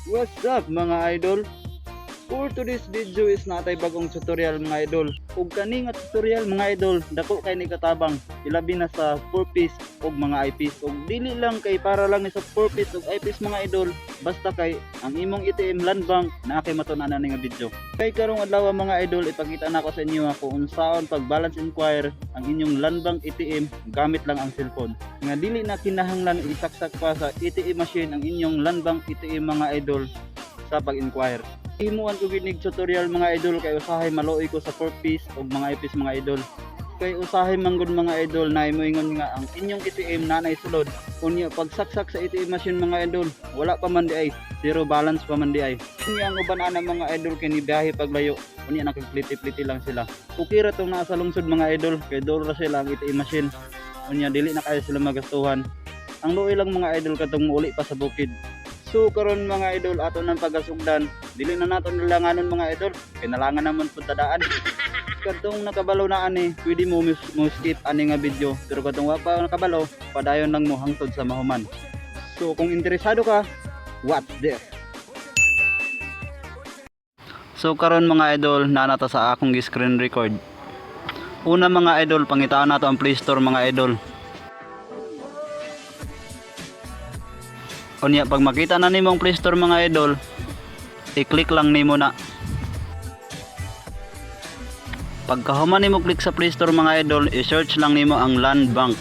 What's up mga idol? For today's video is natay bagong tutorial mga idol. Ug kani nga tutorial mga idol, dako kay ni katabang. Ilabi na sa 4 piece ug mga eyepiece. Ug dili lang kay para lang ni sa 4 piece ug eyepiece mga idol, basta kay ang imong ATM land bank naa kay matun-anan ni nga video. Kay karong adlaw mga idol, ipakita nako sa inyo kung unsaon pag balance inquire ang inyong land bank ATM gamit lang ang cellphone. Nga dili na kinahanglan isaksak pa sa ATM machine ang inyong land bank ATM mga idol sa pag-inquire. Himuan ko ginig tutorial mga idol kay usahay maluoy ko sa 4 piece ug mga eyepiece mga idol. Kay usahay manggod mga idol na moingon nga ang inyong ATM nanay sulod. Unya pagsaksak sa ATM machine mga idol, wala pa man di ay, zero balance pa man di ay. Unya ang uban ana mga idol kay ni biyahe paglayo, unya nakagliti-pliti lang sila. Okay ra tong nasa lungsod mga idol kay duro ra sila ang ATM machine. Unya dili na kaya sila magastuhan. Ang luoy lang mga idol katong uli pa sa bukid. So karon mga idol ato nang pagasugdan, dili na nato nilanganon mga idol, kinalangan naman pud tadaan. Kadtong nakabalo na ani, pwede mo skip ani nga video, pero kadtong wa pa nakabalo, padayon lang mo hangtod sa mahuman. So kung interesado ka, watch this. So karon mga idol, nanata sa akong screen record. Una mga idol, pangitaan nato ang Play Store mga idol. Unya pag makita na nimo ang Play Store mga idol, i-click lang nimo na. Pagkahuman nimo click sa Play Store mga idol, i-search lang nimo ang land bank.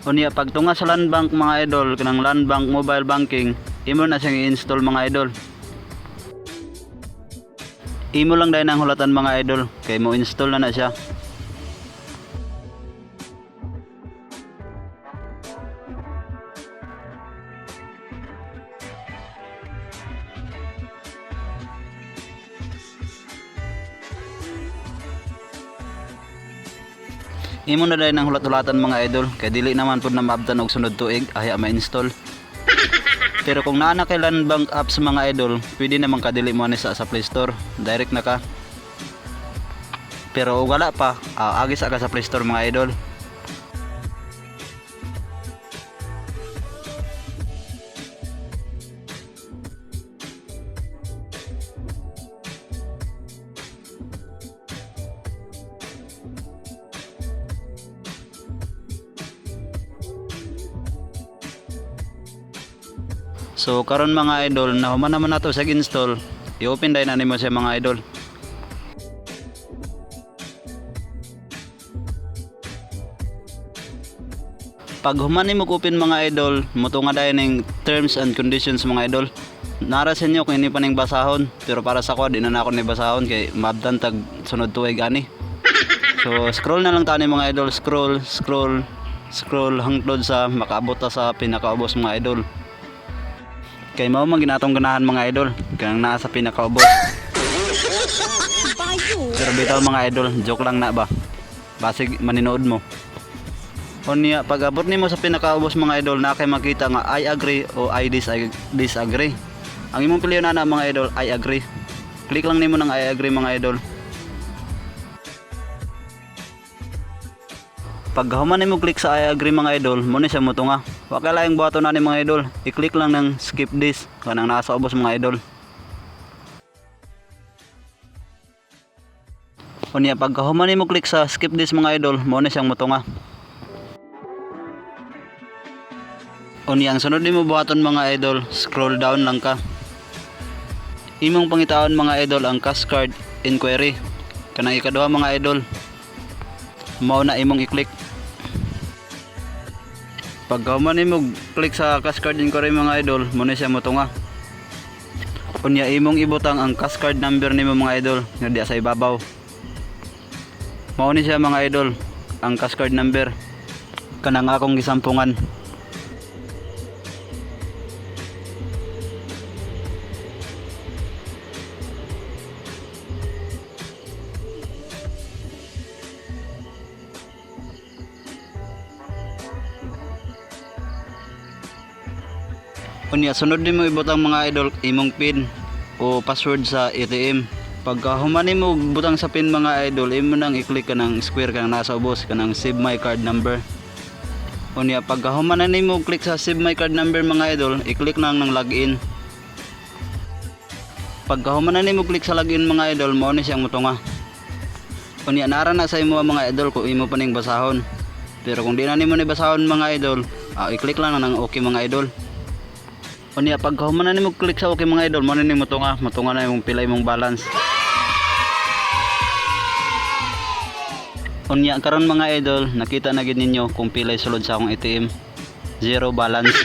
Unya pagtunga sa land bank mga idol, kanang land bank mobile banking, imo na siyang i-install mga idol. Imo lang dahil ang hulatan mga idol, kay mo install na siya. Imo na dahil ang hulat-hulatan mga idol, kay dili naman pud na maabtan og sunod tuig ay ma-install. Pero kung naa na kay land bank apps mga idol, pwede naman kadili mo ni sa Play Store, direct na ka. Pero wala pa, agis aga sa Play Store mga idol. So karon mga idol, nahuman naman nato sa install, i-open dahil na nimo siya mga idol. Pag human nimo open mga idol, motunga dahil ng terms and conditions mga idol. Nara sa inyo kung hindi pa ning basahon, pero para sa ko di na ako ni basahon kay mabdan tag sunod tuig ani. So scroll na lang tani mga idol, scroll hangtod sa makaabot sa pinakaubos mga idol. Kay mao man ginatong ganahan mga idol, kanang naa sa pinakaubos. Pero bitaw mga idol, joke lang na ba? Basig maninood mo. Unya pag abot nimo sa pinakaubos mga idol, na kay makita nga I agree o I disagree. Ang imong piliyon na mga idol, I agree. Click lang nimo ng I agree mga idol. Pag human nimo click sa I agree mga idol, mo ni siya motunga. Wa kay laing buhaton na ni mga idol. I-click lang ng skip this kanang nasa ubos mga idol. Unya pag human nimo click sa skip this mga idol, mo ni siyang motunga. Unya ang sunod nimo buhaton mga idol, scroll down lang ka. Imong pangitaon mga idol ang cash card inquiry. Kanang ikaduha mga idol, mao na imong i-click. Pag human nimo click sa cash card inquiry mga idol, mo na siya motunga. Unya imong ibutang ang cash card number nimo mga idol nga diya sa ibabaw. Mao ni siya mga idol, ang cash card number kanang akong gisampungan. Unya sunod nimo ibutang mga idol imong pin o password sa ATM. Pagka humani mo butang sa pin mga idol, imo nang i-click ka ng square ka nasa ubos ka ng save my card number. Unya pagka humanan nimo click sa save my card number mga idol, i-click lang ng login. Pagka humanan nimo click sa login mga idol, mao ni siyang mutunga. Unya nara na sa imo mga idol kung imo pa ning basahon. Pero kung di na nimo ni basahon mga idol, i-click lang ng okay mga idol. Unya pagka humanan nimo click sa okay mga idol, mao ni mutunga na imong pila imong balance. Unya karon mga idol, nakita na gid ninyo kung pilay sulod sa akong ATM. Zero balance.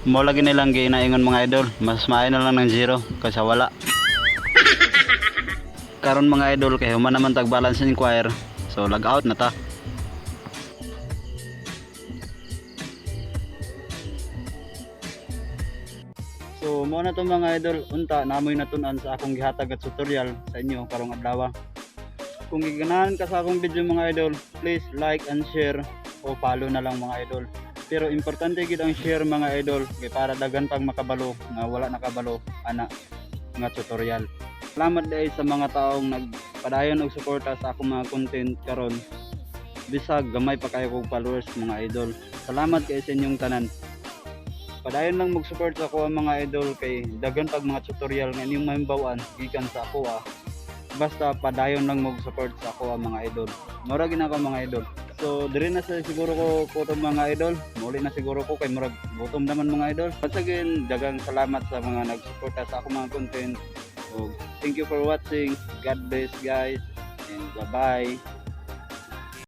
Mo lagi nilang ginaingon mga idol, mas maayo na lang ng zero kaysa wala. Karon mga idol kay human naman tag balance inquire. So log out na ta. So mo na to mga idol, unta namoy natun-an sa akong gihatag at tutorial sa inyo karong adlaw. Kung giganahan ka sa akong video mga idol, please like and share o follow na lang mga idol. Pero importante gid ang share mga idol kay para daghan pang makabalo nga wala nakabalo ana nga tutorial. Salamat dai sa mga taong nagpadayon og suporta sa akong mga content karon. Bisag gamay pa kayo kog followers mga idol. Salamat kay sa inyong tanan. Padayon lang mag-support sa ako mga idol kay daghan pag mga tutorial nga inyong mahibaw-an gikan sa ako. Basta padayon lang mag-support sa ako mga idol. Mura ginako mga idol. So diri na sa siguro ko kutom mga idol. Muli na siguro ko kay murag gutom naman mga idol. Once again, daghang salamat sa mga nagsuporta sa ako mga content. So thank you for watching. God bless guys and bye-bye.